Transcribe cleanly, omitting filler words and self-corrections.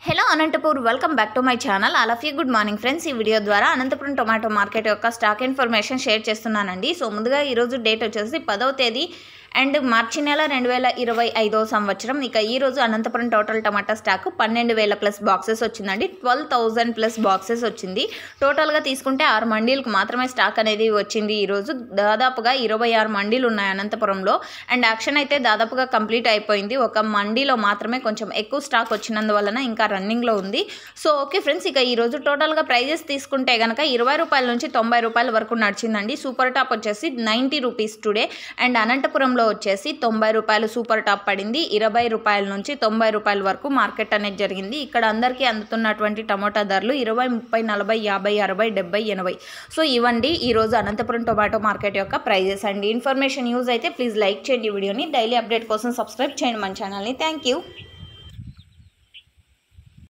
Hello Anantapur welcome back to my channel. All of you good morning friends. ఈ video ద్వారా Anantapuram tomato market యొక్క stock information share చేస్తున్నానండి. So ముందుగా ఈరోజు date వచ్చేసి 10వ తేదీ అండ్ మార్చి నెల 2025వ సంవత్సరం. ఇక ఈరోజు అనంతపురం టోటల్ టమాటా స్టాక్ 12,000 ప్లస్ బాక్సెస్ వచ్చిందండి. 12,000 ప్లస్ బాక్సెస్ వచ్చింది. టోటల్గా తీసుకుంటే 6 మండీలకు మాత్రమే స్టాక్ అనేది వచ్చింది. ఈరోజు దాదాపుగా 26 మండీలు ఉన్నాయి అనంతపురంలో. అండ్ యాక్షన్ అయితే దాదాపుగా కంప్లీట్ అయిపోయింది. ఒక మండీలో మాత్రమే కొంచెం ఎక్కువ స్టాక్ వచ్చినందువలన ఇంకా రన్నింగ్లో ఉంది. సో ఓకే ఫ్రెండ్స్, ఇక ఈరోజు టోటల్గా ప్రైజెస్ తీసుకుంటే కనుక 20 రూపాయల నుంచి 90 రూపాయల వరకు నడిచిందండి. సూపర్ టాప్ వచ్చేసి 90 రూపీస్ టుడే. అండ్ అనంతపురంలో వచ్చేసి 90 రూపాయలు సూపర్ టాప్ పడింది. 20 రూపాయల నుంచి 90 రూపాయల వరకు మార్కెట్ అనేది జరిగింది. ఇక్కడ అందరికీ అందుతున్నటువంటి టమాటా ధరలు 20, 30, 40, 50, 60, 70, 80. సో ఇవ్వండి ఈరోజు అనంతపురం టొమాటో మార్కెట్ యొక్క ప్రైజెస్ అండి. ఇన్ఫర్మేషన్ యూజ్ అయితే ప్లీజ్ లైక్ చేయండి వీడియోని. డైలీ అప్డేట్ కోసం సబ్స్క్రైబ్ చేయండి మన ఛానల్ని. Thank you.